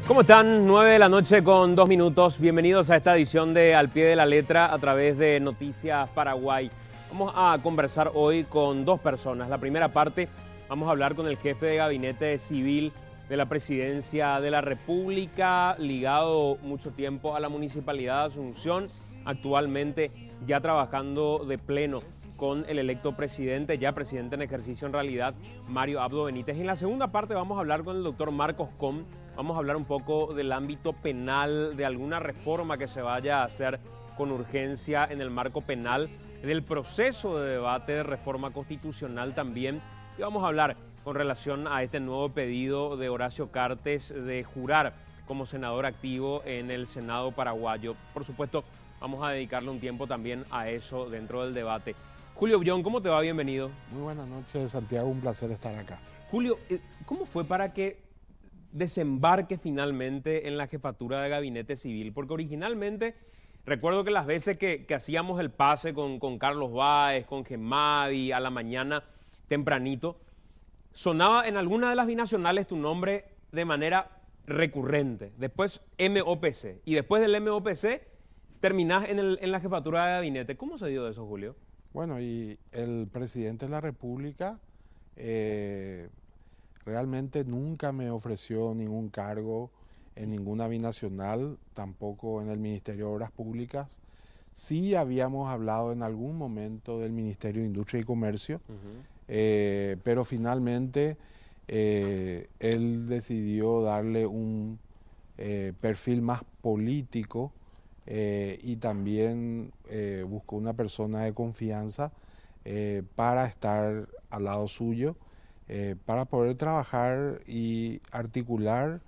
¿Cómo están? 9 de la noche con 2 minutos. Bienvenidos a esta edición de Al Pie de la Letra a través de Noticias Paraguay. Vamos a conversar hoy con dos personas. La primera parte, vamos a hablar con el jefe de gabinete civil de la Presidencia de la República, ligado mucho tiempo a la Municipalidad de Asunción, actualmente ya trabajando de pleno con el electo presidente, ya presidente en ejercicio en realidad, Mario Abdo Benítez. En la segunda parte vamos a hablar con el doctor Marcos Com. Vamos a hablar un poco del ámbito penal, de alguna reforma que se vaya a hacer con urgencia en el marco penal, del proceso de debate de reforma constitucional también. Y vamos a hablar con relación a este nuevo pedido de Horacio Cartes de jurar como senador activo en el Senado paraguayo. Por supuesto, vamos a dedicarle un tiempo también a eso dentro del debate. Julio Bion, ¿cómo te va? Bienvenido. Muy buenas noches, Santiago, un placer estar acá. Julio, ¿cómo fue para que desembarque finalmente en la jefatura de gabinete civil? Porque originalmente, recuerdo que las veces que hacíamos el pase con Carlos Báez, con Gemavi, a la mañana tempranito, sonaba en alguna de las binacionales tu nombre de manera recurrente. Después MOPC. Y después del MOPC terminás en la jefatura de gabinete. ¿Cómo se dio eso, Julio? Bueno, y el presidente de la República realmente nunca me ofreció ningún cargo en ninguna binacional, tampoco en el Ministerio de Obras Públicas. Sí habíamos hablado en algún momento del Ministerio de Industria y Comercio, pero finalmente él decidió darle un perfil más político y también buscó una persona de confianza para estar al lado suyo, para poder trabajar y articular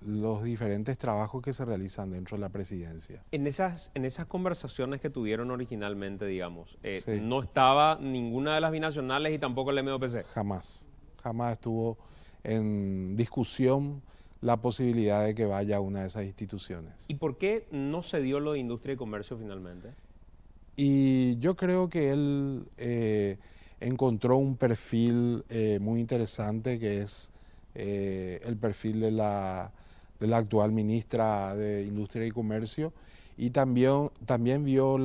los diferentes trabajos que se realizan dentro de la presidencia. En esas conversaciones que tuvieron originalmente, digamos, Sí. no estaba ninguna de las binacionales y tampoco el MOPC. Jamás estuvo en discusión la posibilidad de que vaya a una de esas instituciones. ¿Y por qué no se dio lo de industria y comercio finalmente? Y yo creo que él encontró un perfil muy interesante, que es el perfil de la actual ministra de Industria y Comercio, y también vio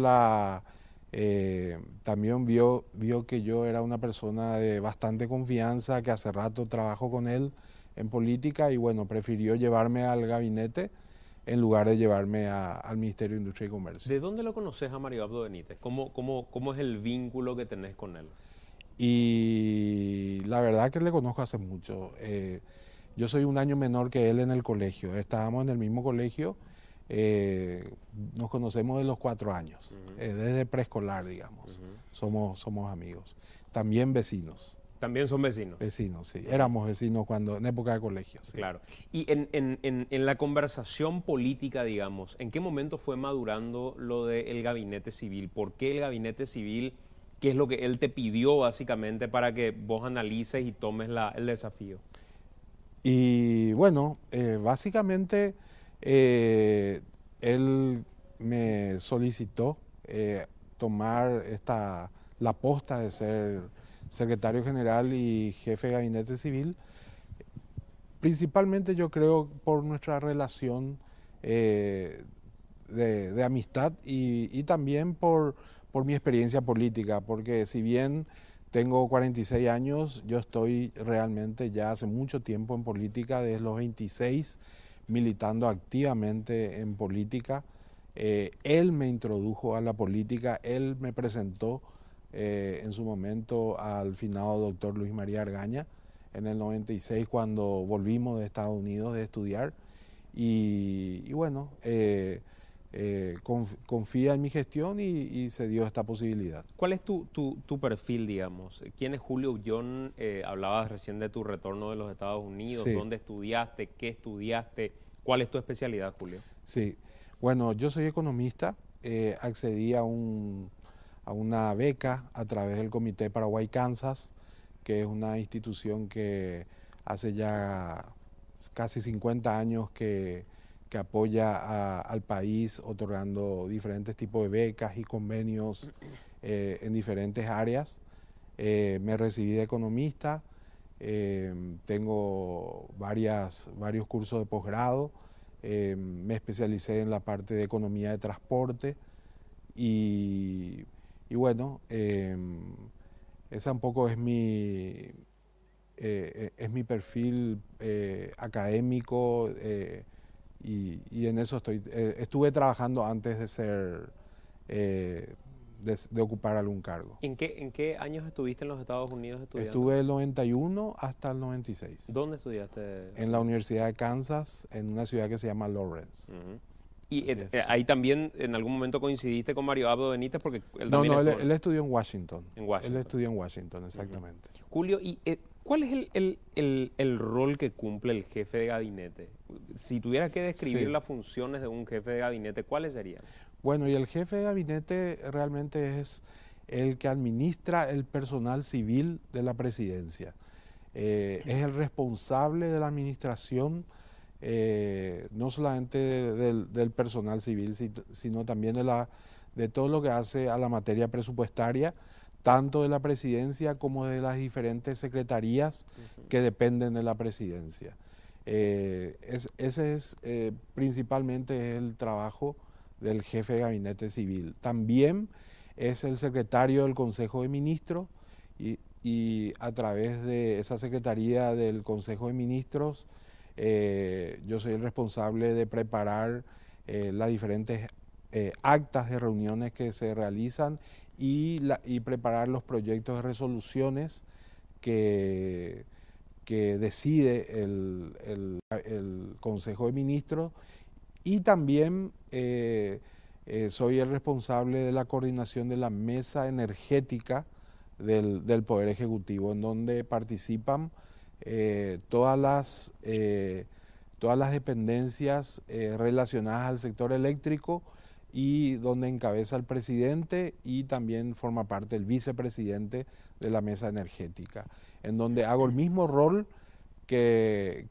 vio que yo era una persona de bastante confianza, que hace rato trabajo con él en política, y bueno, prefirió llevarme al gabinete en lugar de llevarme al Ministerio de Industria y Comercio. ¿De dónde lo conoces a Mario Abdo Benítez? ¿Cómo es el vínculo que tenés con él? Y la verdad que le conozco hace mucho. Yo soy un año menor que él en el colegio. Estábamos en el mismo colegio. Nos conocemos de los 4 años, desde preescolar, digamos. Somos amigos. También vecinos. También son vecinos. Vecinos, sí. Éramos vecinos en época de colegio. Sí. Claro. Y en la conversación política, digamos, ¿en qué momento fue madurando lo del gabinete civil? ¿Por qué el gabinete civil? ¿Qué es lo que él te pidió básicamente para que vos analices y tomes el desafío? Y bueno, básicamente él me solicitó tomar la posta de ser secretario general y jefe de gabinete civil, principalmente yo creo por nuestra relación de amistad y también por mi experiencia política, porque si bien tengo 46 años, yo estoy realmente ya hace mucho tiempo en política, desde los 26 militando activamente en política. Él me introdujo a la política, él me presentó en su momento al finado doctor Luis María Argaña en el 96, cuando volvimos de Estados Unidos de estudiar, y bueno, confía en mi gestión y se dio esta posibilidad. ¿Cuál es tu perfil, digamos? ¿Quién es Julio Bion? Hablabas recién de tu retorno de los Estados Unidos. Sí. ¿Dónde estudiaste? ¿Qué estudiaste? ¿Cuál es tu especialidad, Julio? Sí, bueno, yo soy economista, accedí a una beca a través del Comité Paraguay-Kansas, que es una institución que hace ya casi 50 años que apoya al país otorgando diferentes tipos de becas y convenios en diferentes áreas. Me recibí de economista, tengo varios cursos de posgrado, me especialicé en la parte de economía de transporte y bueno, esa un poco es mi perfil académico y en eso estuve trabajando antes de ser, de ocupar algún cargo. ¿En qué años estuviste en los Estados Unidos estudiando? Estuve del 91 hasta el 96. ¿Dónde estudiaste? En la Universidad de Kansas, en una ciudad que se llama Lawrence. Y ahí también en algún momento coincidiste con Mario Abdo Benítez porque él No, también él estudió en Washington. En Washington. Él estudió en Washington, exactamente. Julio, ¿y cuál es el rol que cumple el jefe de gabinete? Si tuviera que describir las funciones de un jefe de gabinete, ¿cuáles serían? Bueno, y el jefe de gabinete realmente es el que administra el personal civil de la presidencia. Es el responsable de la administración, no solamente del personal civil, sino también de todo lo que hace a la materia presupuestaria, tanto de la presidencia como de las diferentes secretarías que dependen de la presidencia. Ese es principalmente el trabajo del jefe de gabinete civil. También es el secretario del Consejo de Ministros y a través de esa secretaría del Consejo de Ministros yo soy el responsable de preparar las diferentes actas de reuniones que se realizan y preparar los proyectos de resoluciones que decide el Consejo de Ministros. Y también soy el responsable de la coordinación de la mesa energética del Poder Ejecutivo, en donde participan todas las dependencias relacionadas al sector eléctrico y donde encabeza el presidente y también forma parte el vicepresidente de la mesa energética, en donde hago el mismo rol que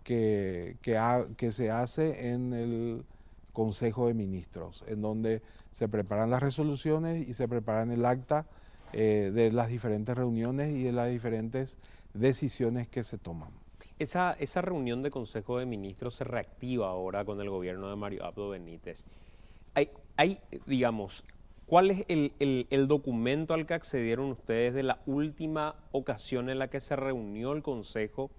se hace en el Consejo de Ministros, en donde se preparan las resoluciones y se preparan el acta de las diferentes reuniones y de las diferentes decisiones que se toman. Esa reunión de Consejo de Ministros se reactiva ahora con el gobierno de Mario Abdo Benítez. Digamos, ¿cuál es el documento al que accedieron ustedes de la última ocasión en la que se reunió el Consejo?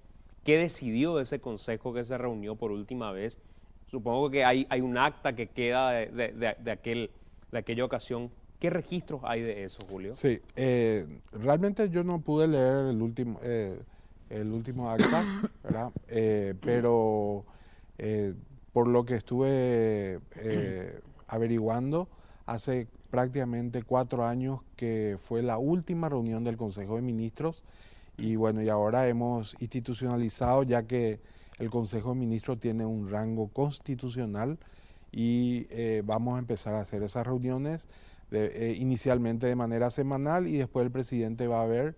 ¿Qué decidió ese Consejo que se reunió por última vez? Supongo que hay un acta que queda de aquella ocasión. ¿Qué registros hay de eso, Julio? Sí, realmente yo no pude leer el último acta, ¿verdad? Pero por lo que estuve averiguando, hace prácticamente 4 años que fue la última reunión del Consejo de Ministros y bueno, y ahora hemos institucionalizado ya que el Consejo de Ministros tiene un rango constitucional y vamos a empezar a hacer esas reuniones inicialmente de manera semanal y después el presidente va a ver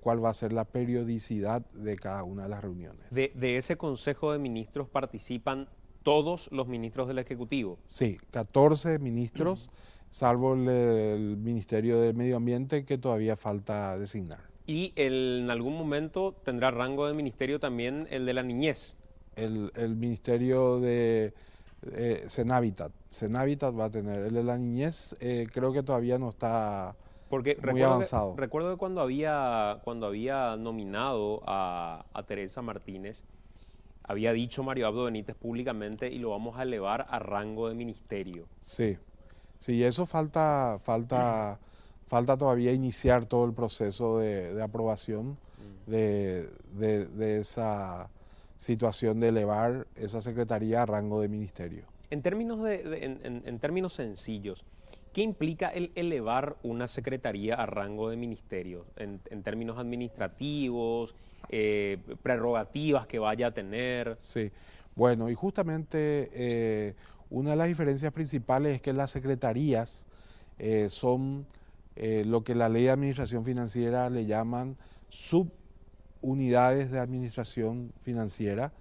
cuál va a ser la periodicidad de cada una de las reuniones. ¿De ese Consejo de Ministros participan todos los ministros del Ejecutivo? Sí, 14 ministros, salvo el Ministerio de Medio Ambiente que todavía falta designar. Y en algún momento tendrá rango de ministerio también el de la niñez. El Ministerio de Senavitat va a tener. El de la niñez creo que todavía no está muy avanzado. Recuerdo que cuando había nominado a Teresa Martínez, había dicho Mario Abdo Benítez públicamente y lo vamos a elevar a rango de ministerio. Sí, eso falta todavía iniciar todo el proceso de aprobación de esa situación de elevar esa secretaría a rango de ministerio. En términos sencillos, ¿qué implica el elevar una secretaría a rango de ministerio? En términos administrativos, prerrogativas que vaya a tener. Sí, bueno, y justamente una de las diferencias principales es que las secretarías son lo que la ley de administración financiera le llaman subunidades de administración financiera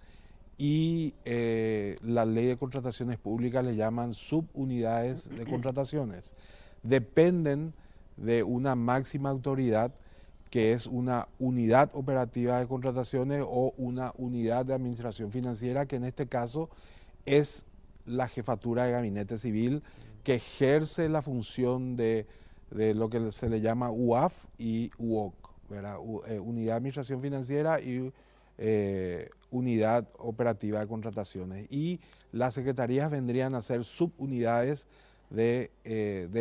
y la ley de contrataciones públicas le llaman subunidades de contrataciones. Dependen de una máxima autoridad que es una unidad operativa de contrataciones o una unidad de administración financiera, que en este caso es la jefatura de gabinete civil, que ejerce la función de lo que se le llama UAF y UOC, ¿verdad? Unidad de Administración Financiera y Unidad Operativa de Contrataciones. Y las secretarías vendrían a ser subunidades de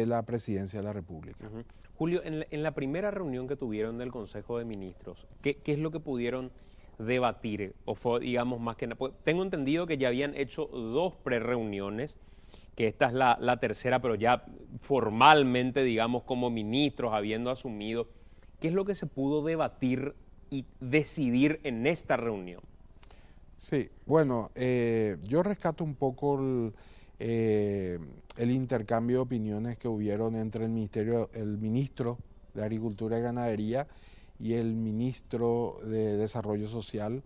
la Presidencia de la República. Julio, en la primera reunión que tuvieron del Consejo de Ministros, ¿qué es lo que pudieron debatir? O fue, digamos, más que nada, pues, tengo entendido que ya habían hecho 2 prereuniones, que esta es la tercera, pero ya formalmente, digamos, como ministros, habiendo asumido. ¿Qué es lo que se pudo debatir y decidir en esta reunión? Sí, bueno, yo rescato un poco el intercambio de opiniones que hubieron entre el ministro de Agricultura y Ganadería y el ministro de Desarrollo Social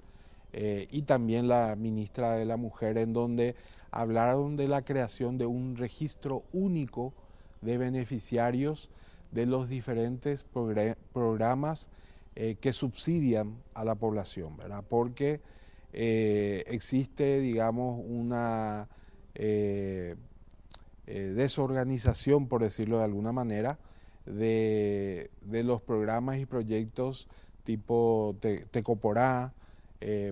y también la ministra de la Mujer, en donde hablaron de la creación de un registro único de beneficiarios de los diferentes programas que subsidian a la población, ¿verdad? Porque existe, digamos, una desorganización, por decirlo de alguna manera, de los programas y proyectos tipo Tecoporá,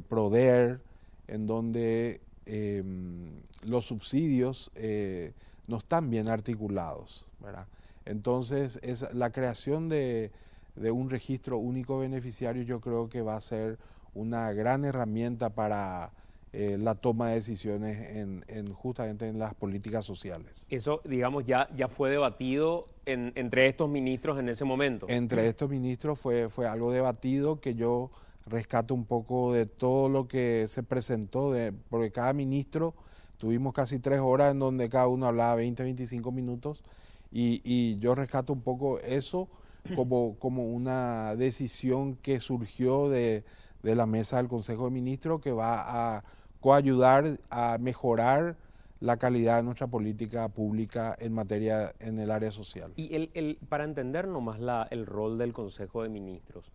Proder, en donde los subsidios no están bien articulados, ¿verdad? Entonces, la creación de un registro único beneficiario, yo creo que va a ser una gran herramienta para la toma de decisiones justamente en las políticas sociales. Eso, digamos, ya fue debatido entre estos ministros en ese momento. Entre estos ministros fue algo debatido, que yo rescato un poco de todo lo que se presentó, porque cada ministro, tuvimos casi 3 horas en donde cada uno hablaba 20, 25 minutos, y yo rescato un poco eso como una decisión que surgió de la mesa del Consejo de Ministros, que va a coayudar a mejorar la calidad de nuestra política pública en el área social. Y para entender nomás el rol del Consejo de Ministros,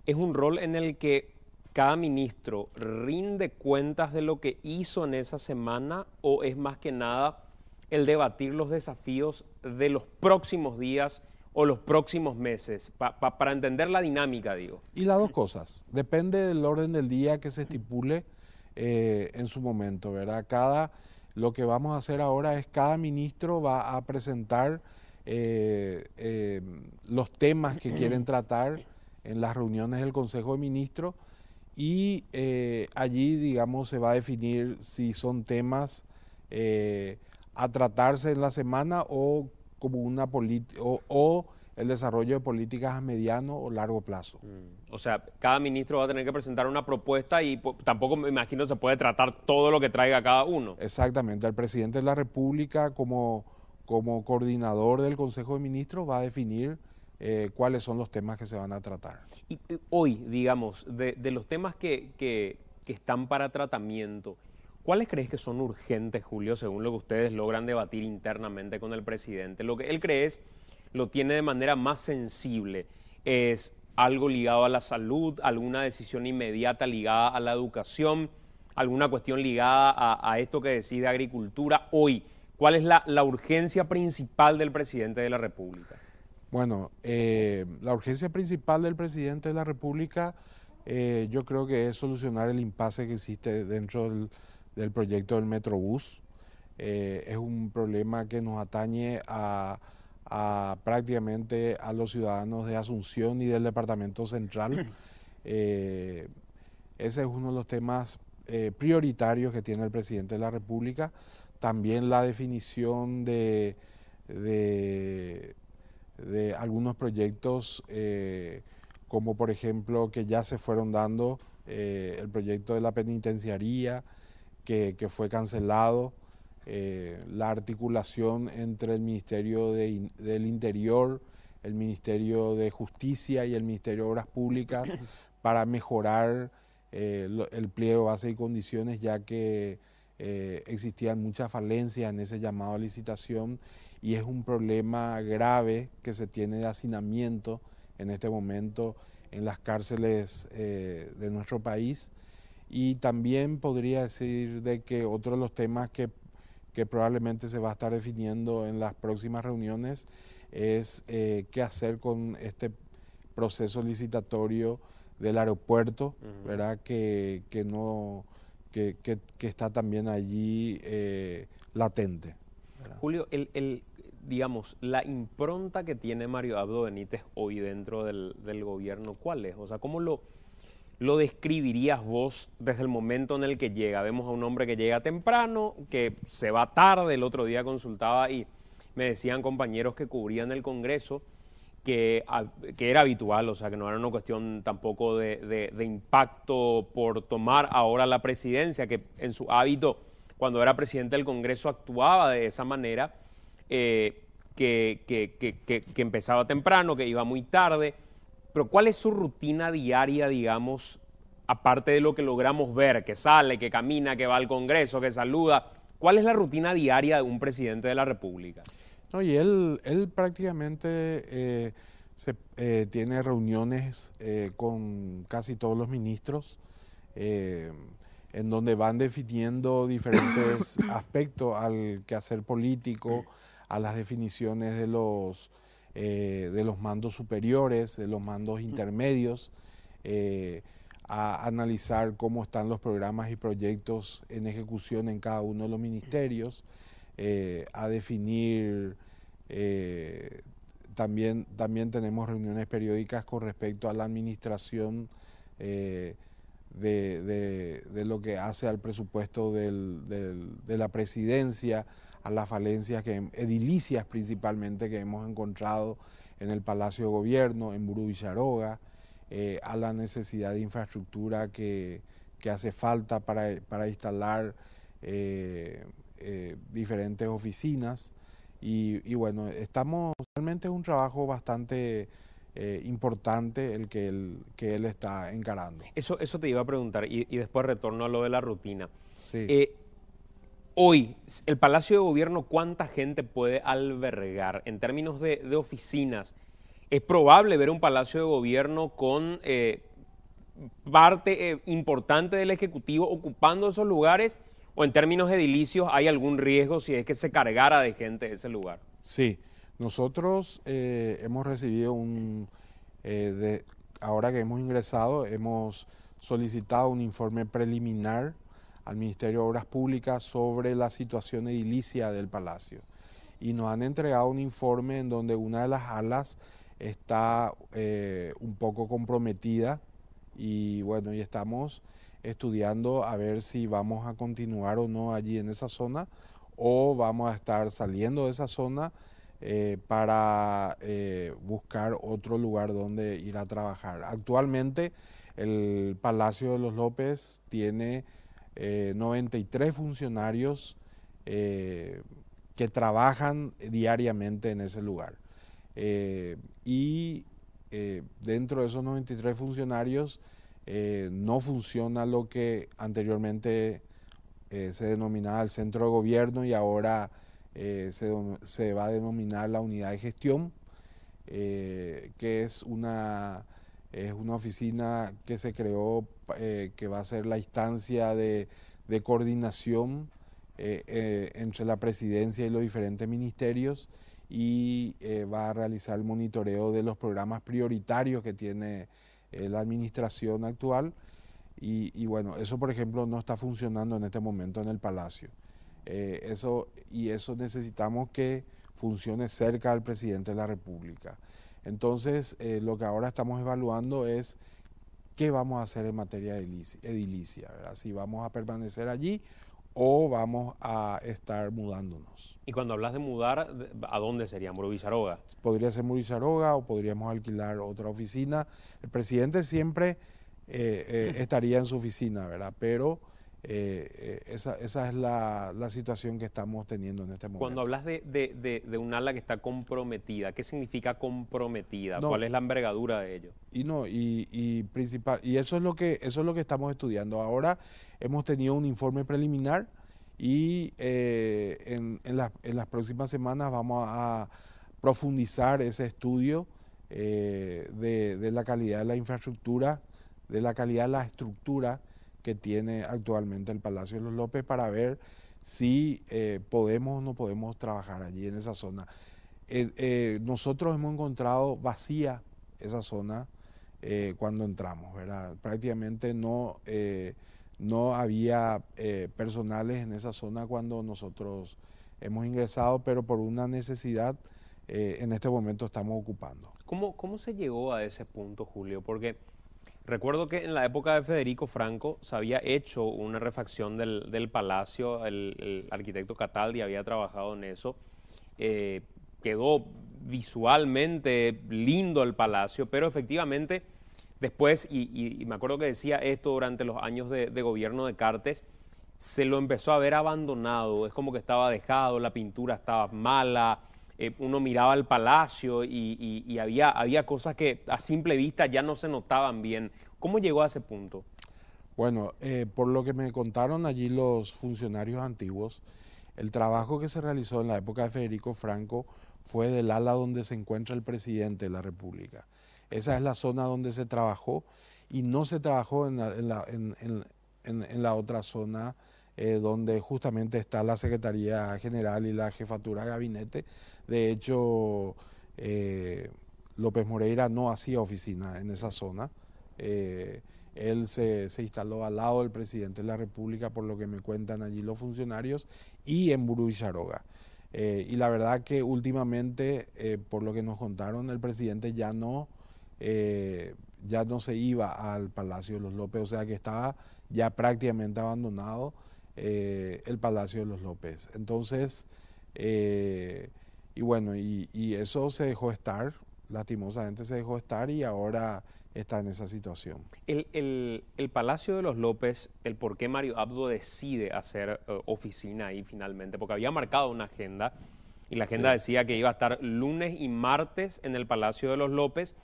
¿es un rol en el que cada ministro rinde cuentas de lo que hizo en esa semana, o es más que nada el debatir los desafíos de los próximos días o los próximos meses? Para entender la dinámica, digo. Y las dos cosas. Depende del orden del día que se estipule en su momento, ¿verdad? Lo que vamos a hacer ahora es cada ministro va a presentar los temas que quieren tratar en las reuniones del Consejo de Ministros, y allí, digamos, se va a definir si son temas a tratarse en la semana o como una o el desarrollo de políticas a mediano o largo plazo. O sea, cada ministro va a tener que presentar una propuesta y tampoco, me imagino, se puede tratar todo lo que traiga cada uno. Exactamente. El presidente de la República, como coordinador del Consejo de Ministros, va a definir cuáles son los temas que se van a tratar. Y hoy, digamos, de los temas que están para tratamiento, ¿cuáles crees que son urgentes, Julio, según lo que ustedes logran debatir internamente con el presidente? Lo que él cree lo tiene de manera más sensible. ¿Es algo ligado a la salud, alguna decisión inmediata ligada a la educación, alguna cuestión ligada a esto que decide agricultura? Hoy, ¿cuál es la urgencia principal del presidente de la República? Bueno, la urgencia principal del presidente de la República yo creo que es solucionar el impasse que existe dentro del proyecto del Metrobús. Es un problema que nos atañe a prácticamente a los ciudadanos de Asunción y del Departamento Central. Ese es uno de los temas prioritarios que tiene el presidente de la República. También la definición de algunos proyectos, como por ejemplo que ya se fueron dando, el proyecto de la penitenciaría que fue cancelado, la articulación entre el Ministerio del Interior, el Ministerio de Justicia y el Ministerio de Obras Públicas para mejorar el pliego, base y condiciones, ya que existían muchas falencias en ese llamado a licitación, y es un problema grave que se tiene de hacinamiento en este momento en las cárceles de nuestro país. Y también podría decir de que otro de los temas que probablemente se va a estar definiendo en las próximas reuniones es qué hacer con este proceso licitatorio del aeropuerto, ¿verdad? Que está también allí latente, ¿verdad? Julio, digamos, la impronta que tiene Mario Abdo Benítez hoy dentro del gobierno, ¿cuál es? O sea, ¿cómo lo describirías vos desde el momento en el que llega? Vemos a un hombre que llega temprano, que se va tarde. El otro día consultaba y me decían compañeros que cubrían el Congreso que era habitual, o sea, que no era una cuestión tampoco de impacto por tomar ahora la presidencia, que en su hábito, cuando era presidente del Congreso, actuaba de esa manera, que empezaba temprano, que iba muy tarde. Pero ¿cuál es su rutina diaria, digamos, aparte de lo que logramos ver, que sale, que camina, que va al Congreso, que saluda? ¿Cuál es la rutina diaria de un presidente de la República? No, y él prácticamente tiene reuniones con casi todos los ministros, en donde van definiendo diferentes aspectos al quehacer político, a las definiciones de los mandos superiores, de los mandos intermedios, a analizar cómo están los programas y proyectos en ejecución en cada uno de los ministerios, a definir, también tenemos reuniones periódicas con respecto a la administración de lo que hace al presupuesto de la presidencia, a las falencias edilicias principalmente que hemos encontrado en el Palacio de Gobierno, en Burú Villaroga, a la necesidad de infraestructura que hace falta para instalar diferentes oficinas. Y bueno, realmente es un trabajo bastante importante el que él está encarando. Eso te iba a preguntar y después retorno a lo de la rutina. Sí. Hoy, el Palacio de Gobierno, ¿cuánta gente puede albergar en términos de oficinas? ¿Es probable ver un Palacio de Gobierno con parte importante del Ejecutivo ocupando esos lugares? ¿O en términos edilicios hay algún riesgo si es que se cargara de gente ese lugar? Sí, nosotros hemos recibido ahora que hemos ingresado, hemos solicitado un informe preliminar al Ministerio de Obras Públicas sobre la situación edilicia del Palacio. Y nos han entregado un informe en donde una de las alas está un poco comprometida y bueno, y estamos estudiando a ver si vamos a continuar o no allí en esa zona o vamos a estar saliendo de esa zona para buscar otro lugar donde ir a trabajar. Actualmente el Palacio de los López tiene 93 funcionarios que trabajan diariamente en ese lugar. Dentro de esos 93 funcionarios no funciona lo que anteriormente se denominaba el centro de gobierno y ahora se va a denominar la unidad de gestión, que es una oficina que se creó, que va a ser la instancia de coordinación entre la presidencia y los diferentes ministerios y va a realizar el monitoreo de los programas prioritarios que tiene la administración actual y bueno, eso por ejemplo no está funcionando en este momento en el Palacio. Eso necesitamos que funcione cerca del presidente de la República. Entonces, lo que ahora estamos evaluando es qué vamos a hacer en materia edilicia, ¿verdad? Si vamos a permanecer allí o vamos a estar mudándonos. Y cuando hablas de mudar, ¿a dónde sería? ¿Burú Villaroga? Podría ser Burú Villaroga o podríamos alquilar otra oficina. El presidente siempre estaría en su oficina, ¿verdad? Pero esa es la situación que estamos teniendo en este momento. Cuando hablas de un ala que está comprometida, ¿qué significa comprometida? ¿Cuál es la envergadura de ello? Y eso es lo que estamos estudiando. Ahora hemos tenido un informe preliminar y en las próximas semanas vamos a profundizar ese estudio de la calidad de la infraestructura, de la calidad de la estructura que tiene actualmente el Palacio de los López para ver si podemos o no podemos trabajar allí en esa zona. Nosotros hemos encontrado vacía esa zona cuando entramos, ¿verdad? Prácticamente no había personales en esa zona cuando nosotros hemos ingresado, pero por una necesidad en este momento estamos ocupando. ¿Cómo se llegó a ese punto, Julio? Porque recuerdo que en la época de Federico Franco se había hecho una refacción del palacio, el arquitecto Cataldi había trabajado en eso, quedó visualmente lindo el palacio, pero efectivamente después, y me acuerdo que decía esto durante los años de gobierno de Cartes, se lo empezó a ver abandonado, es como que estaba dejado, la pintura estaba mala, uno miraba el palacio y había cosas que a simple vista ya no se notaban bien. ¿Cómo llegó a ese punto? Bueno, por lo que me contaron allí los funcionarios antiguos, el trabajo que se realizó en la época de Federico Franco fue del ala donde se encuentra el presidente de la República. Esa es la zona donde se trabajó y no se trabajó en la otra zona donde justamente está la Secretaría General y la Jefatura de Gabinete. De hecho, López Moreira no hacía oficina en esa zona. Él se instaló al lado del presidente de la República, por lo que me cuentan allí los funcionarios, y en Burú y Charoga. Y la verdad que últimamente, por lo que nos contaron, el presidente ya no se iba al Palacio de los López, o sea que estaba ya prácticamente abandonado el Palacio de los López. Entonces, y bueno, y eso se dejó estar, lastimosamente se dejó estar y ahora está en esa situación. El Palacio de los López, el por qué Mario Abdo decide hacer oficina ahí finalmente, porque había marcado una agenda y la agenda decía que iba a estar lunes y martes en el Palacio de los López,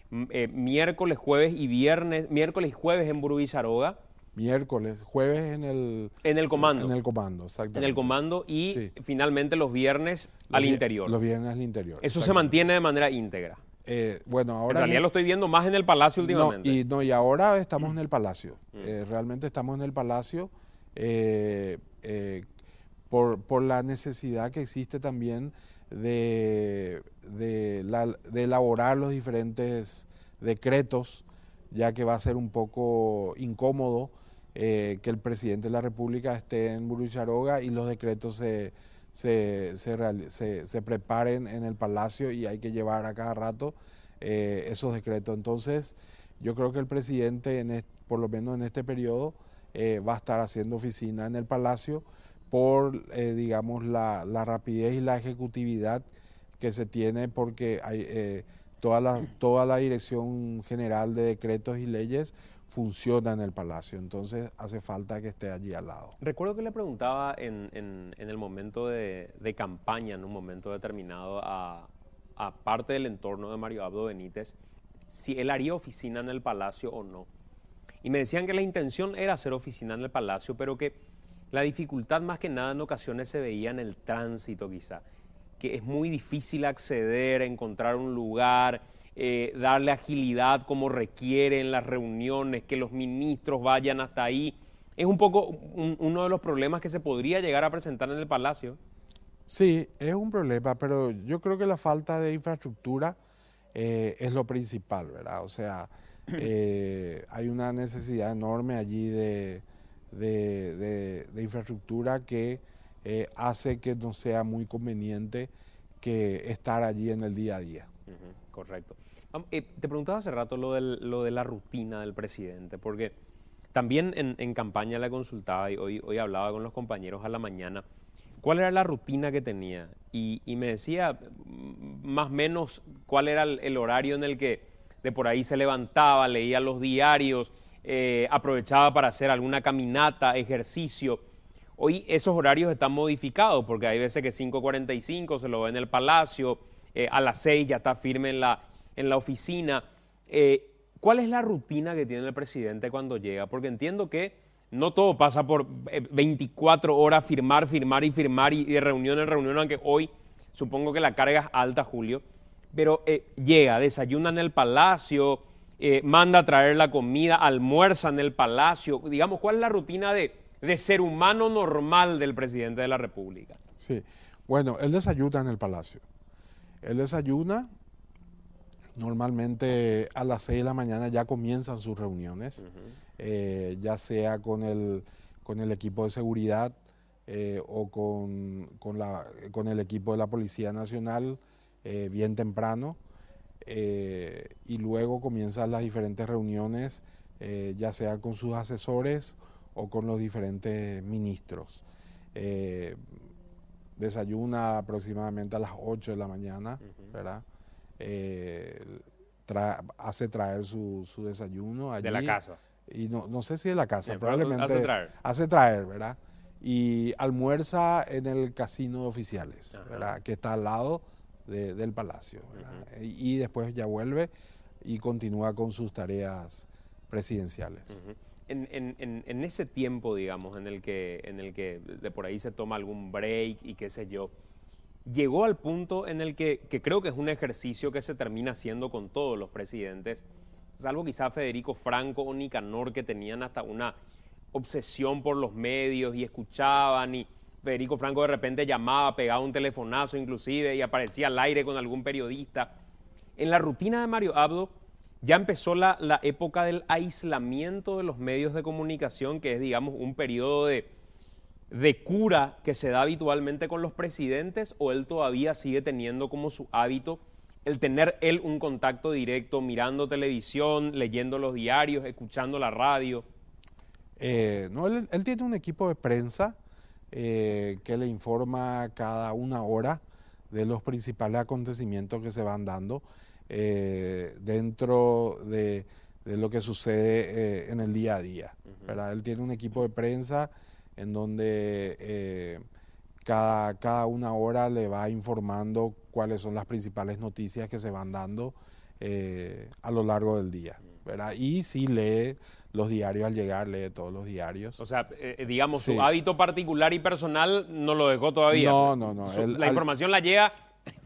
miércoles, jueves y viernes, miércoles y jueves en Burú y Charoga. Miércoles, jueves en el comando. En el comando, exactamente. En el comando y finalmente los viernes al interior. Los viernes al interior. Eso se mantiene de manera íntegra. Bueno, ahora... En realidad lo estoy viendo más en el Palacio últimamente. Y ahora estamos en el Palacio. Realmente estamos en el Palacio por la necesidad que existe también de elaborar los diferentes decretos, ya que va a ser un poco incómodo que el presidente de la República esté en Burú y Charoga y los decretos se preparen en el Palacio y hay que llevar a cada rato esos decretos. Entonces, yo creo que el presidente, por lo menos en este periodo, va a estar haciendo oficina en el Palacio por, digamos, la rapidez y la ejecutividad que se tiene, porque hay, toda la Dirección General de Decretos y Leyes funciona en el Palacio, entonces hace falta que esté allí al lado. Recuerdo que le preguntaba en el momento de campaña, en un momento determinado, a parte del entorno de Mario Abdo Benítez, si él haría oficina en el Palacio o no. Y me decían que la intención era hacer oficina en el Palacio, pero que la dificultad más que nada en ocasiones se veía en el tránsito quizá, que es muy difícil acceder, encontrar un lugar, darle agilidad como requiere en las reuniones, que los ministros vayan hasta ahí. Es un poco uno de los problemas que se podría llegar a presentar en el Palacio. Sí, es un problema, pero yo creo que la falta de infraestructura es lo principal, ¿verdad? O sea, hay una necesidad enorme allí de infraestructura que hace que no sea muy conveniente que estar allí en el día a día. Correcto. Te preguntaba hace rato lo de la rutina del presidente, porque también en campaña le consultaba y hoy hablaba con los compañeros a la mañana cuál era la rutina que tenía y me decía más o menos cuál era el horario en el que de por ahí se levantaba, leía los diarios, aprovechaba para hacer alguna caminata, ejercicio. Hoy esos horarios están modificados porque hay veces que 5:45 se lo ve en el Palacio, a las 6 ya está firme en la oficina. ¿Cuál es la rutina que tiene el presidente cuando llega? Porque entiendo que no todo pasa por 24 horas firmar y de reunión en reunión, aunque hoy supongo que la carga es alta, Julio. pero llega, desayuna en el palacio, manda a traer la comida, almuerza en el palacio. Digamos, ¿cuál es la rutina de ser humano normal del presidente de la República? Sí, bueno, él desayuna en el palacio. Él desayuna, normalmente a las 6 de la mañana ya comienzan sus reuniones, ya sea con el equipo de seguridad o con el equipo de la Policía Nacional bien temprano. Y luego comienzan las diferentes reuniones, ya sea con sus asesores o con los diferentes ministros. Desayuna aproximadamente a las 8 de la mañana, ¿verdad? Hace traer su desayuno allí. De la casa. Y no sé si de la casa, Bien, probablemente hace traer, ¿verdad? Y almuerza en el casino de oficiales, ¿verdad? Que está al lado del palacio, ¿verdad? Y después ya vuelve y continúa con sus tareas presidenciales. En ese tiempo, digamos, en el que de por ahí se toma algún break y qué sé yo, llegó al punto en el que creo que es un ejercicio que se termina haciendo con todos los presidentes, salvo quizá Federico Franco o Nicanor, que tenían hasta una obsesión por los medios y escuchaban, y Federico Franco de repente llamaba, pegaba un telefonazo inclusive y aparecía al aire con algún periodista. En la rutina de Mario Abdo ya empezó la época del aislamiento de los medios de comunicación, que es, digamos, un periodo de cura que se da habitualmente con los presidentes, o él todavía sigue teniendo como su hábito el tener él un contacto directo, mirando televisión, leyendo los diarios, escuchando la radio. No, él tiene un equipo de prensa que le informa cada una hora de los principales acontecimientos que se van dando dentro de lo que sucede en el día a día, ¿verdad? Él tiene un equipo de prensa en donde cada una hora le va informando cuáles son las principales noticias que se van dando a lo largo del día, ¿verdad? Y sí lee los diarios al llegar, lee todos los diarios. O sea, digamos, Sí. su hábito particular y personal no lo dejó todavía. No. La información la llega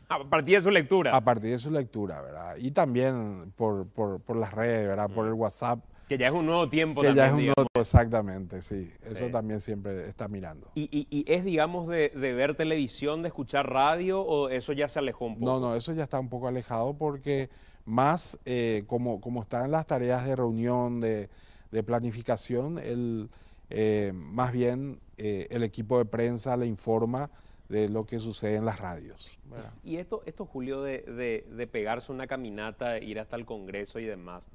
a partir de su lectura. A partir de su lectura, ¿verdad? Y también por las redes, ¿verdad? Por el WhatsApp. Que ya es un nuevo tiempo Que también, ya es un digamos. nuevo, exactamente, sí. Eso Sí. también siempre está mirando. ¿Y es, digamos, de ver televisión, de escuchar radio, o eso ya se alejó un poco? No, eso ya está un poco alejado porque más como están las tareas de reunión, de planificación, más bien el equipo de prensa le informa de lo que sucede en las radios, ¿verdad? Y esto Julio, de pegarse una caminata, de ir hasta el Congreso y demás,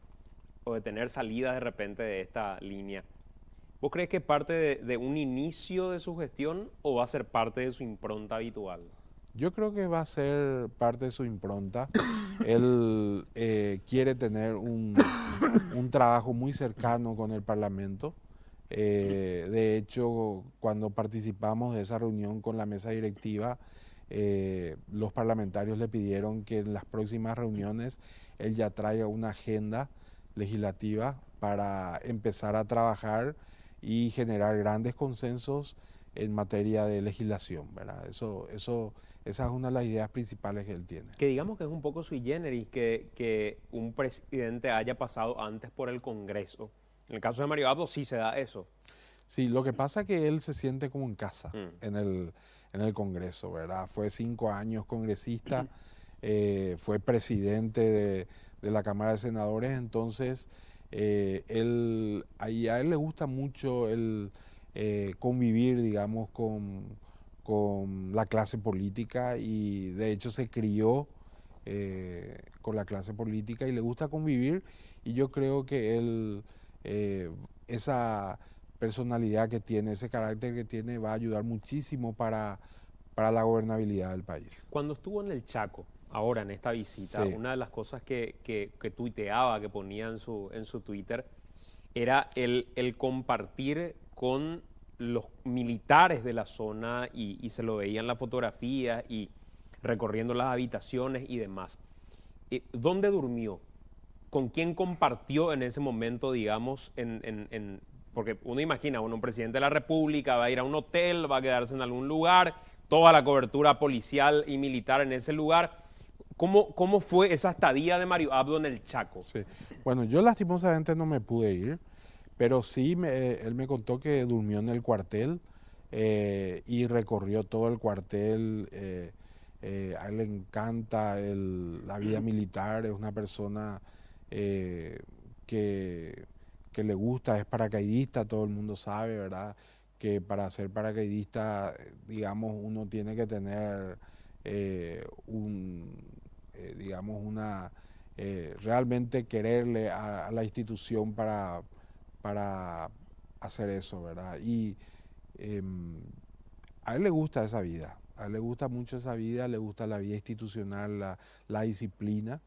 o de tener salidas de repente de esta línea, ¿vos crees que es parte de un inicio de su gestión o va a ser parte de su impronta habitual? Yo creo que va a ser parte de su impronta. Él quiere tener un trabajo muy cercano con el Parlamento. De hecho, cuando participamos de esa reunión con la mesa directiva, los parlamentarios le pidieron que en las próximas reuniones él ya traiga una agenda legislativa para empezar a trabajar y generar grandes consensos en materia de legislación, ¿verdad? Esa es una de las ideas principales que él tiene. Que digamos que es un poco sui generis que un presidente haya pasado antes por el Congreso. En el caso de Mario Abdo sí se da eso. Sí, lo que pasa es que él se siente como en casa en el Congreso, ¿verdad? Fue 5 años congresista, fue presidente de la Cámara de Senadores, entonces a él le gusta mucho convivir, digamos, con la clase política, y de hecho se crió con la clase política y le gusta convivir, y yo creo que él, esa personalidad que tiene, ese carácter que tiene, va a ayudar muchísimo para la gobernabilidad del país. Cuando estuvo en el Chaco, ahora en esta visita, Sí. una de las cosas que tuiteaba, que ponía en su Twitter, era el compartir con los militares de la zona, y se lo veían las fotografías y recorriendo las habitaciones y demás. ¿Dónde durmió? ¿Con quién compartió en ese momento, digamos, porque uno imagina, un presidente de la República va a ir a un hotel, va a quedarse en algún lugar, toda la cobertura policial y militar en ese lugar? ¿Cómo fue esa estadía de Mario Abdo en el Chaco? Sí. Bueno, yo lastimosamente no me pude ir, pero sí él me contó que durmió en el cuartel y recorrió todo el cuartel. A él le encanta la vida militar, es una persona que, que le gusta, es paracaidista, todo el mundo sabe, ¿verdad? Que para ser paracaidista, digamos, uno tiene que tener digamos, realmente quererle a la institución para hacer eso, ¿verdad? Y a él le gusta esa vida, a él le gusta mucho esa vida, le gusta la vida institucional, la disciplina.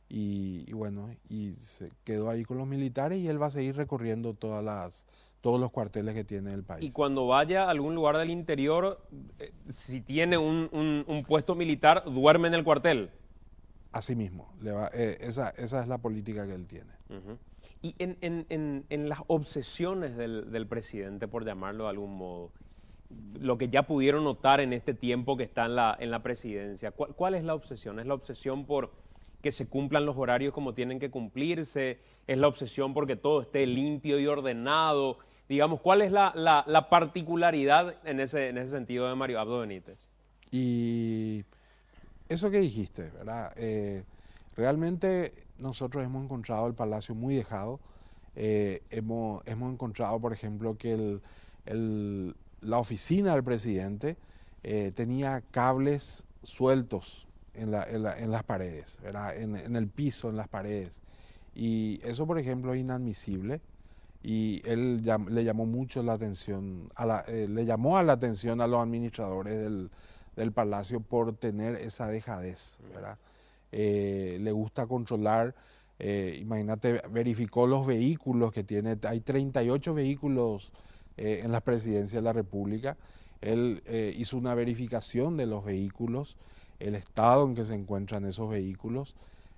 Y bueno, y se quedó ahí con los militares y él va a seguir recorriendo todos los cuarteles que tiene el país. Y cuando vaya a algún lugar del interior, si tiene un puesto militar, duerme en el cuartel. Así mismo, esa es la política que él tiene. Uh-huh. Y en las obsesiones del presidente, por llamarlo de algún modo, lo que ya pudieron notar en este tiempo que está en la presidencia, ¿cuál es la obsesión? ¿Es la obsesión por que se cumplan los horarios como tienen que cumplirse? ¿Es la obsesión porque todo esté limpio y ordenado? Digamos, ¿cuál es la particularidad en ese sentido de Mario Abdo Benítez? Y eso que dijiste, ¿verdad? Realmente nosotros hemos encontrado el palacio muy dejado. Hemos encontrado, por ejemplo, que la oficina del presidente tenía cables sueltos en las paredes, ¿verdad? En el piso, en las paredes. Y eso, por ejemplo, es inadmisible. Y él le llamó mucho la atención, le llamó a la atención a los administradores del palacio por tener esa dejadez, ¿verdad? Le gusta controlar, imagínate, verificó los vehículos que tiene, hay 38 vehículos en la presidencia de la República. Él hizo una verificación de los vehículos, el estado en que se encuentran esos vehículos.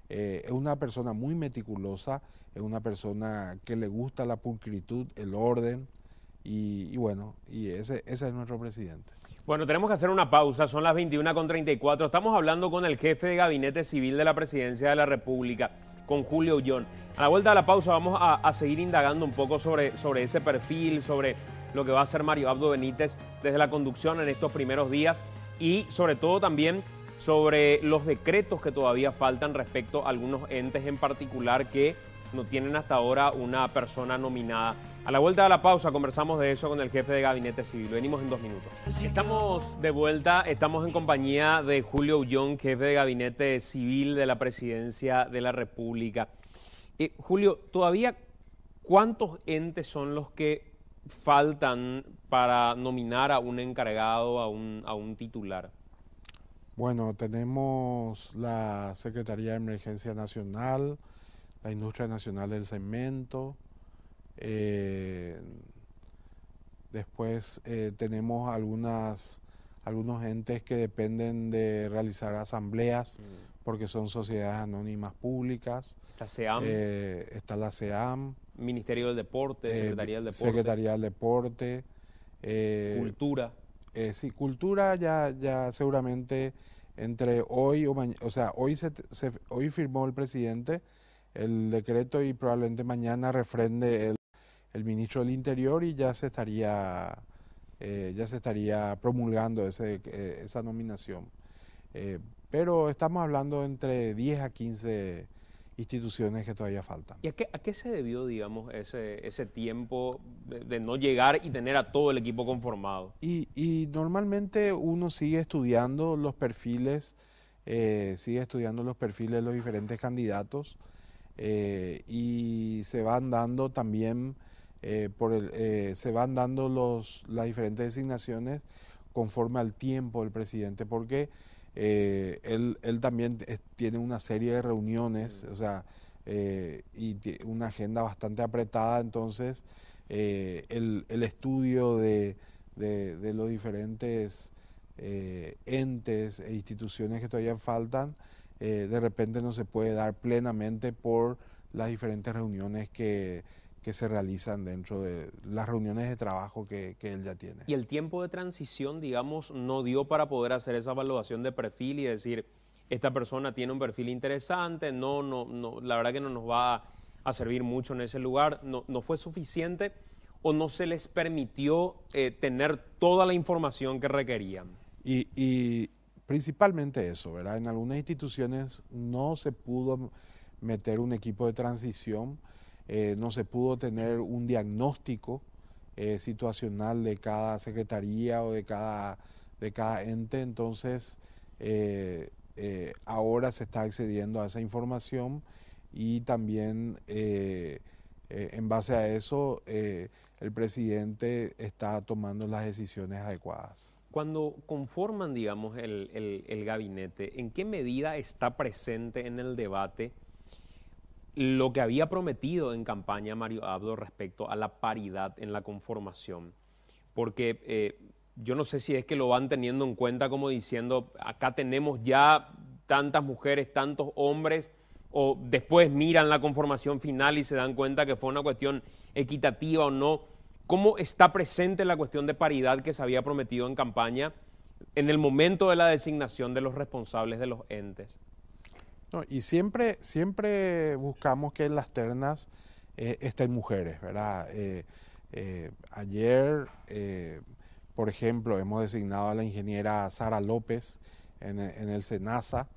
Es una persona muy meticulosa, es una persona que le gusta la pulcritud, el orden, y bueno, y ese es nuestro presidente. Bueno, tenemos que hacer una pausa, son las 21:34. Estamos hablando con el jefe de Gabinete Civil de la Presidencia de la República, con Julio Ullón. A la vuelta de la pausa vamos a seguir indagando un poco sobre ese perfil, sobre lo que va a hacer Mario Abdo Benítez desde la conducción en estos primeros días y sobre todo también sobre los decretos que todavía faltan respecto a algunos entes en particular que no tienen hasta ahora una persona nominada. A la vuelta de la pausa conversamos de eso con el jefe de Gabinete Civil. Venimos en 2 minutos. Estamos de vuelta, estamos en compañía de Julio Ullón, jefe de Gabinete Civil de la Presidencia de la República. Julio, ¿todavía cuántos entes son los que faltan para nominar a un encargado, a un titular? Bueno, tenemos la Secretaría de Emergencia Nacional, la Industria Nacional del Cemento, después tenemos algunos entes que dependen de realizar asambleas porque son sociedades anónimas públicas. La SEAM. Está la SEAM. Ministerio del Deporte, Secretaría del Deporte. Secretaría del Deporte. Cultura. Sí, cultura ya seguramente entre hoy o mañana, o sea, hoy firmó el presidente el decreto y probablemente mañana refrende el ministro del Interior y ya se estaría promulgando esa nominación. Pero estamos hablando entre 10 a 15 instituciones que todavía faltan. ¿Y a qué se debió, digamos, ese tiempo de no llegar y tener a todo el equipo conformado? Y normalmente uno sigue estudiando los perfiles, de los diferentes candidatos y se van dando también se van dando las diferentes designaciones conforme al tiempo del presidente, porque él también tiene una serie de reuniones, o sea, y una agenda bastante apretada, entonces el estudio de los diferentes entes e instituciones que todavía faltan, de repente no se puede dar plenamente por las diferentes reuniones que se realizan dentro de las reuniones de trabajo que él ya tiene. Y el tiempo de transición, digamos, no dio para poder hacer esa evaluación de perfil y decir, esta persona tiene un perfil interesante, no, la verdad que no nos va a servir mucho en ese lugar, no fue suficiente o no se les permitió tener toda la información que requerían. Y principalmente eso, ¿verdad? En algunas instituciones no se pudo meter un equipo de transición, no se pudo tener un diagnóstico situacional de cada secretaría o de cada ente, entonces ahora se está accediendo a esa información y también en base a eso el presidente está tomando las decisiones adecuadas. Cuando conforman, digamos, el gabinete, ¿en qué medida está presente en el debate lo que había prometido en campaña Mario Abdo respecto a la paridad en la conformación? Porque yo no sé si es que lo van teniendo en cuenta como diciendo, acá tenemos ya tantas mujeres, tantos hombres, o después miran la conformación final y se dan cuenta que fue una cuestión equitativa o no. ¿Cómo está presente la cuestión de paridad que se había prometido en campaña en el momento de la designación de los responsables de los entes? No, y siempre buscamos que en las ternas estén mujeres, ¿verdad? Ayer, por ejemplo, hemos designado a la ingeniera Sara López en el SENASA,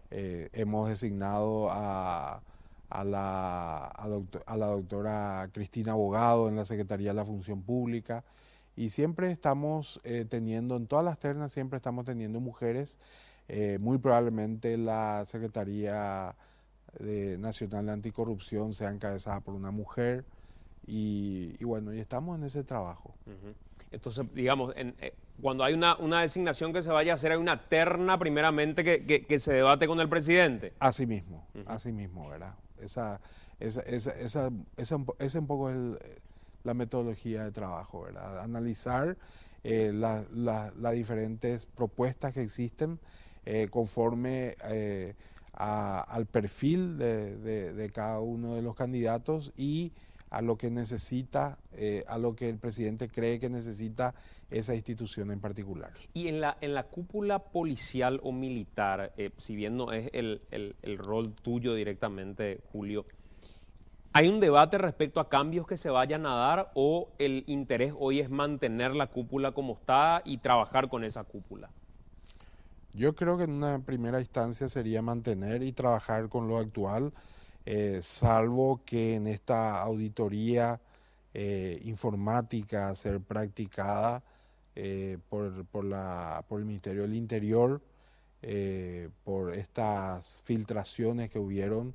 hemos designado a la doctora Cristina Abogado en la Secretaría de la Función Pública y siempre estamos teniendo, en todas las ternas siempre estamos teniendo mujeres, muy probablemente la Secretaría Nacional de Anticorrupción sea encabezada por una mujer y bueno, y estamos en ese trabajo. Entonces, digamos, cuando hay una designación que se vaya a hacer, hay una terna primeramente que se debate con el presidente. Así mismo, ¿verdad? Esa un poco es la metodología de trabajo, ¿verdad? Analizar las diferentes propuestas que existen conforme al perfil de cada uno de los candidatos y a lo que necesita, a lo que el presidente cree que necesita esa institución en particular. Y en la cúpula policial o militar, si bien no es el rol tuyo directamente, Julio, ¿hay un debate respecto a cambios que se vayan a dar o el interés hoy es mantener la cúpula como está y trabajar con esa cúpula? Yo creo que en una primera instancia sería mantener y trabajar con lo actual, salvo que en esta auditoría informática a ser practicada por el Ministerio del Interior, por estas filtraciones que hubieron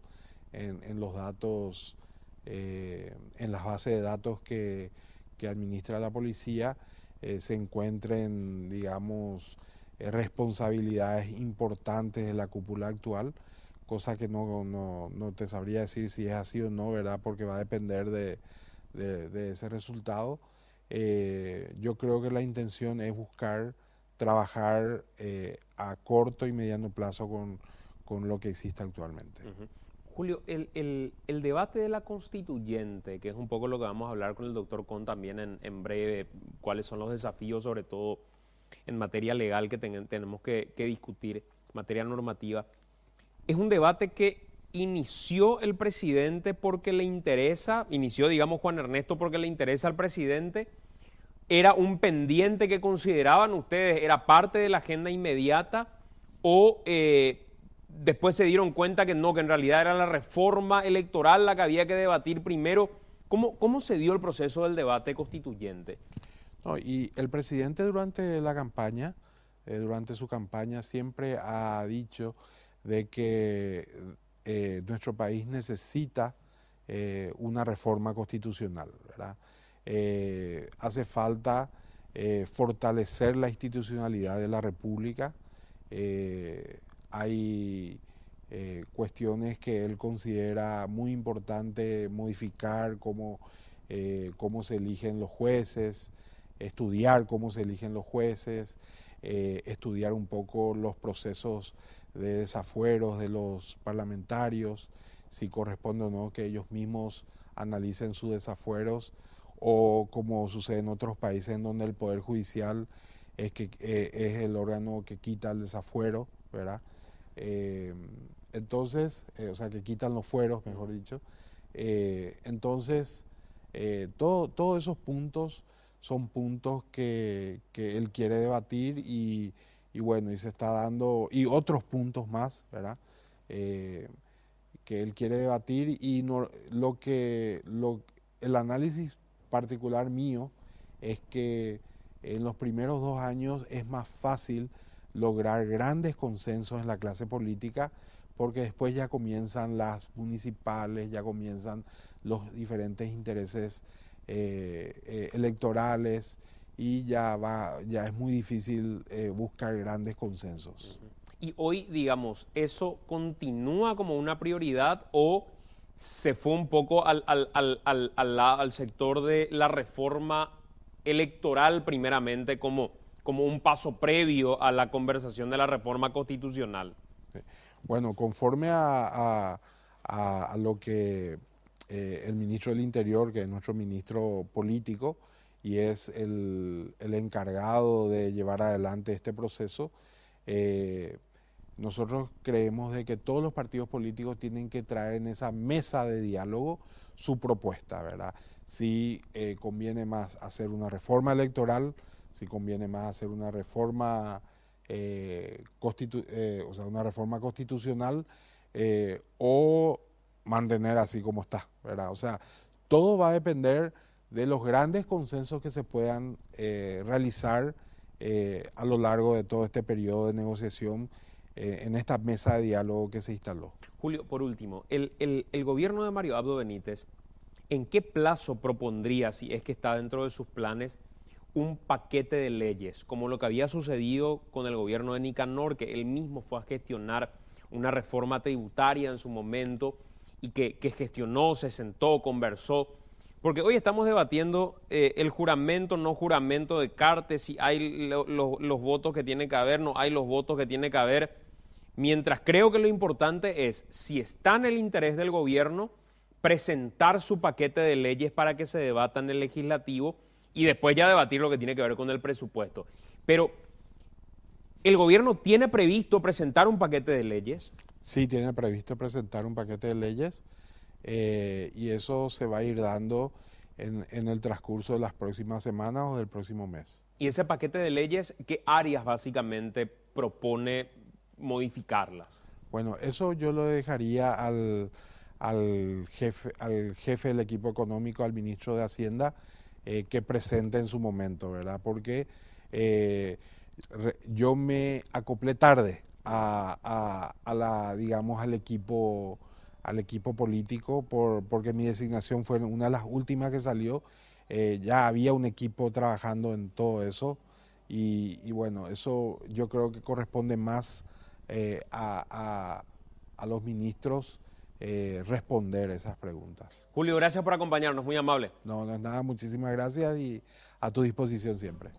en los datos, en las bases de datos que administra la policía, se encuentren, digamos, responsabilidades importantes de la cúpula actual, cosa que no te sabría decir si es así o no, ¿verdad? Porque va a depender de ese resultado. Yo creo que la intención es buscar trabajar a corto y mediano plazo con lo que existe actualmente. Julio, el debate de la constituyente, que es un poco lo que vamos a hablar con el doctor Con también en breve, cuáles son los desafíos, sobre todo en materia legal que tenemos que discutir, materia normativa, es un debate que inició el presidente porque le interesa, inició, digamos, Juan Ernesto porque le interesa al presidente, era un pendiente que consideraban ustedes, era parte de la agenda inmediata o después se dieron cuenta que no, que en realidad era la reforma electoral la que había que debatir primero. ¿Cómo se dio el proceso del debate constituyente? No, y el presidente durante la campaña, durante su campaña, siempre ha dicho de que nuestro país necesita una reforma constitucional, ¿verdad? Hace falta fortalecer la institucionalidad de la República. Hay cuestiones que él considera muy importante modificar, como cómo se eligen los jueces, estudiar cómo se eligen los jueces, estudiar un poco los procesos de desafueros de los parlamentarios, si corresponde o no que ellos mismos analicen sus desafueros, o como sucede en otros países en donde el Poder Judicial es el órgano que quita el desafuero, ¿verdad? Entonces, o sea, que quitan los fueros, mejor dicho. Entonces, todos esos puntos son puntos que él quiere debatir y bueno, y se está dando, y otros puntos más, ¿verdad? Que él quiere debatir y el análisis particular mío es que en los primeros 2 años es más fácil lograr grandes consensos en la clase política porque después ya comienzan las municipales, ya comienzan los diferentes intereses electorales y ya es muy difícil buscar grandes consensos. Y hoy, digamos, ¿eso continúa como una prioridad o se fue un poco al sector de la reforma electoral primeramente como un paso previo a la conversación de la reforma constitucional? Bueno, conforme a lo que el ministro del Interior, que es nuestro ministro político y es el encargado de llevar adelante este proceso, nosotros creemos de que todos los partidos políticos tienen que traer en esa mesa de diálogo su propuesta, ¿verdad? Si conviene más hacer una reforma electoral, si conviene más hacer una reforma, una reforma constitucional o mantener así como está, ¿verdad? O sea, todo va a depender de los grandes consensos que se puedan realizar a lo largo de todo este periodo de negociación en esta mesa de diálogo que se instaló. Julio, por último, el gobierno de Mario Abdo Benítez, ¿en qué plazo propondría, si es que está dentro de sus planes, un paquete de leyes, como lo que había sucedido con el gobierno de Nicanor, que él mismo fue a gestionar una reforma tributaria en su momento y que gestionó, se sentó, conversó? Porque hoy estamos debatiendo el juramento, no juramento de Cartes, si hay los votos que tiene que haber, no hay los votos que tiene que haber, mientras creo que lo importante es, si está en el interés del gobierno, presentar su paquete de leyes para que se debata en el legislativo y después ya debatir lo que tiene que ver con el presupuesto. Pero, ¿el gobierno tiene previsto presentar un paquete de leyes? Sí, tiene previsto presentar un paquete de leyes. Y eso se va a ir dando en el transcurso de las próximas semanas o del próximo mes. ¿Y ese paquete de leyes, qué áreas básicamente propone modificarlas? Bueno, eso yo lo dejaría al jefe del equipo económico, al ministro de Hacienda, que presente en su momento, ¿verdad? Porque yo me acoplé tarde al equipo político porque mi designación fue una de las últimas que salió. Ya había un equipo trabajando en todo eso y bueno, eso yo creo que corresponde más a los ministros responder esas preguntas. Julio, gracias por acompañarnos, muy amable. No es nada, muchísimas gracias y a tu disposición siempre.